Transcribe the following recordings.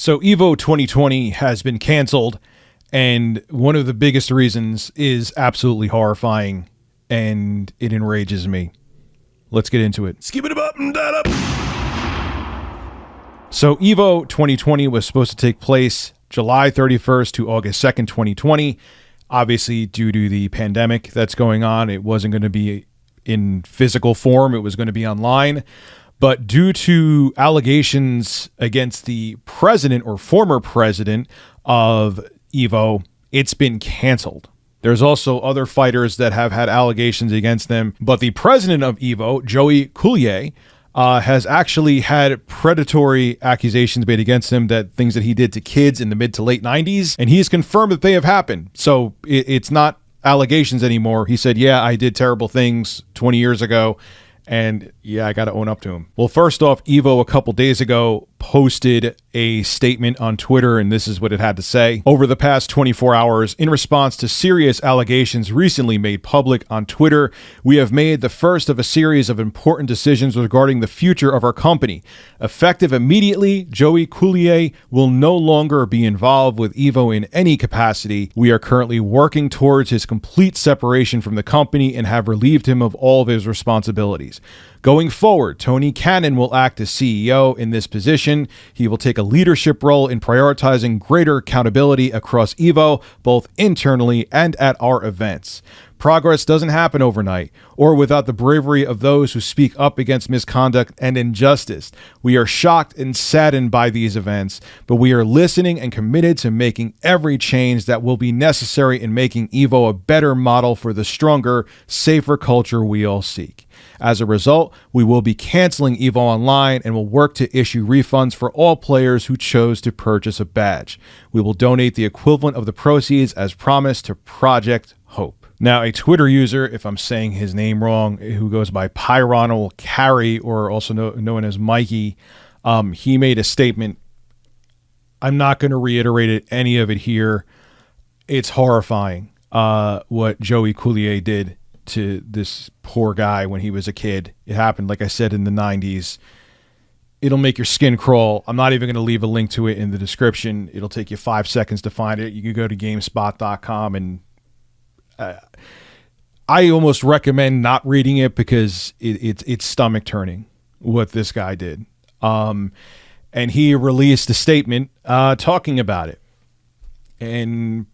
So EVO 2020 has been canceled, and one of the biggest reasons is absolutely horrifying, and it enrages me. Let's get into it. Skip it up and that up. So EVO 2020 was supposed to take place July 31st to August 2nd, 2020. Obviously, due to the pandemic that's going on, it wasn't going to be in physical form. It was going to be online. But due to allegations against the president or former president of EVO, it's been canceled. There's also other fighters that have had allegations against them. But the president of EVO, Joey Coulier, has actually had predatory accusations made against him, that things that he did to kids in the mid to late 90s. And he's confirmed that they have happened. So it's not allegations anymore. He said, yeah, I did terrible things 20 years ago. And yeah, I got to own up to him. Well, first off, EVO a couple days ago posted a statement on Twitter, and this is what it had to say. Over the past 24 hours, in response to serious allegations recently made public on Twitter, we have made the first of a series of important decisions regarding the future of our company. Effective immediately, Joey Coulier will no longer be involved with EVO in any capacity. We are currently working towards his complete separation from the company and have relieved him of all of his responsibilities. Going forward, Tony Cannon will act as CEO in this position. He will take a leadership role in prioritizing greater accountability across EVO, both internally and at our events. Progress doesn't happen overnight or without the bravery of those who speak up against misconduct and injustice. We are shocked and saddened by these events, but we are listening and committed to making every change that will be necessary in making EVO a better model for the stronger, safer culture we all seek. As a result, we will be canceling EVO Online and will work to issue refunds for all players who chose to purchase a badge. We will donate the equivalent of the proceeds as promised to Project Hope. Now, a Twitter user, if I'm saying his name wrong, who goes by Pyronal Carey, or also known as Mikey, he made a statement. I'm not going to reiterate any of it here. It's horrifying what Joey Coulier did to this poor guy when he was a kid. It happened, like I said, in the 90s. It'll make your skin crawl. I'm not even going to leave a link to it in the description. It'll take you 5 seconds to find it. You can go to GameSpot.com, and I almost recommend not reading it because it's stomach turning what this guy did. And he released a statement talking about it. And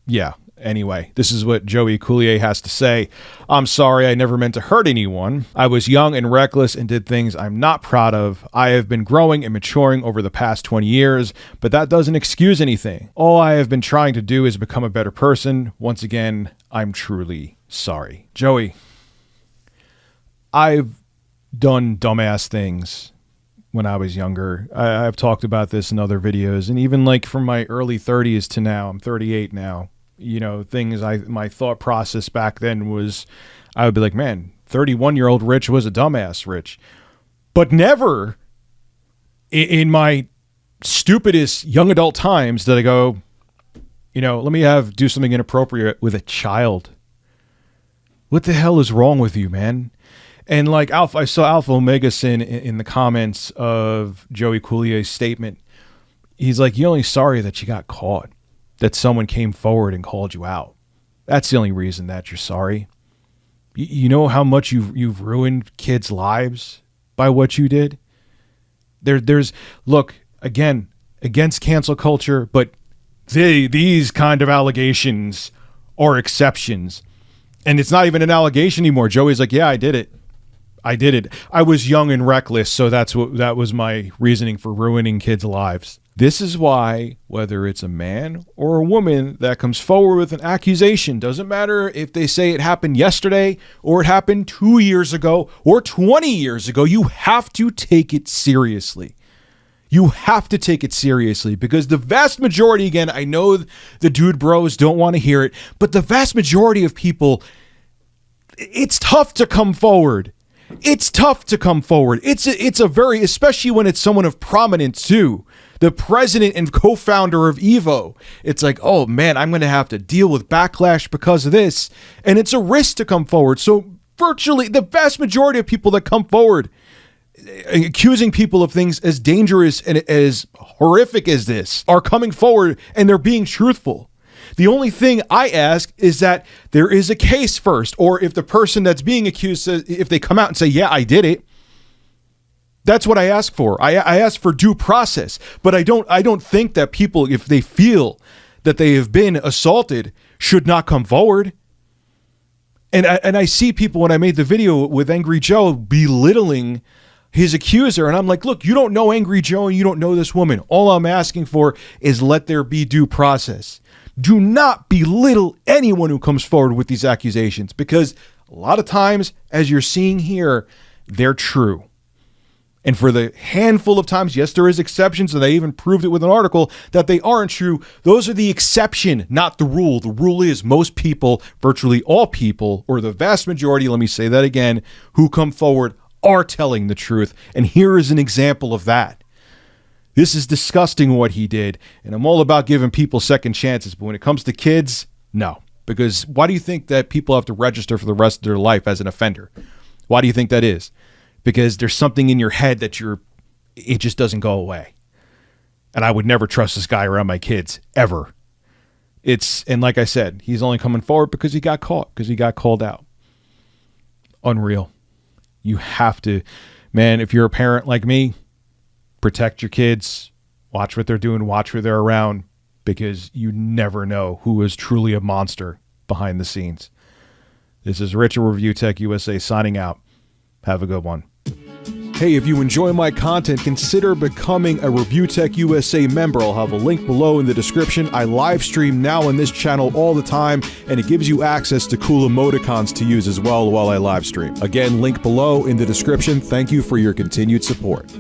yeah. Anyway, this is what Joey Coulier has to say. I'm sorry, I never meant to hurt anyone. I was young and reckless and did things I'm not proud of. I have been growing and maturing over the past 20 years, but that doesn't excuse anything. All I have been trying to do is become a better person. Once again, I'm truly sorry. Joey, I've done dumbass things when I was younger. I've talked about this in other videos, and even like from my early 30s to now, I'm 38 now. You know, my thought process back then was, I would be like, man, 31-year-old Rich was a dumbass Rich. But never in my stupidest young adult times did I go, you know, let me do something inappropriate with a child. What the hell is wrong with you, man? And like I saw Alpha Omega Sin in the comments of Joey Coulier's statement. He's like, you're only sorry that you got caught, that someone came forward and called you out. That's the only reason that you're sorry. You know how much you've ruined kids' lives by what you did? There's look, again, against cancel culture, but these kind of allegations are exceptions. And it's not even an allegation anymore. Joey's like, yeah, I did it. I was young and reckless, so that was my reasoning for ruining kids' lives. This is why, whether it's a man or a woman that comes forward with an accusation, doesn't matter if they say it happened yesterday or it happened 2 years ago or 20 years ago, you have to take it seriously. You have to take it seriously, because the vast majority, again, I know the dude bros don't want to hear it, but the vast majority of people, it's tough to come forward. It's tough to come forward. It's a very, especially when it's someone of prominence too. The president and co-founder of EVO. It's like, oh man, I'm going to have to deal with backlash because of this. And it's a risk to come forward. So virtually the vast majority of people that come forward, accusing people of things as dangerous and as horrific as this are coming forward and they're being truthful. The only thing I ask is that there is a case first, or if the person that's being accused says, if they come out and say, yeah, I did it. That's what I ask for. I ask for due process, but I don't think that people, if they feel that they have been assaulted, should not come forward. And I see people, when I made the video with Angry Joe, belittling his accuser, and I'm like, look, you don't know Angry Joe and you don't know this woman. All I'm asking for is let there be due process. Do not belittle anyone who comes forward with these accusations, because a lot of times, as you're seeing here, they're true. And for the handful of times, yes, there is exceptions, and they even proved it with an article, that they aren't true. Those are the exception, not the rule. The rule is most people, virtually all people, or the vast majority, let me say that again, who come forward are telling the truth. And here is an example of that. This is disgusting what he did, and I'm all about giving people second chances. But when it comes to kids, no. Because why do you think that people have to register for the rest of their life as an offender? Why do you think that is? Because there's something in your head that it just doesn't go away. And I would never trust this guy around my kids, ever. And like I said, he's only coming forward because he got caught, because he got called out. Unreal. You have to, man, if you're a parent like me, protect your kids, watch what they're doing, watch who they're around, because you never know who is truly a monster behind the scenes. This is Rich of Review Tech USA signing out. Have a good one. Hey, if you enjoy my content, consider becoming a Review Tech USA member. I'll have a link below in the description. I live stream now on this channel all the time, and it gives you access to cool emoticons to use as well while I live stream. Again, link below in the description. Thank you for your continued support.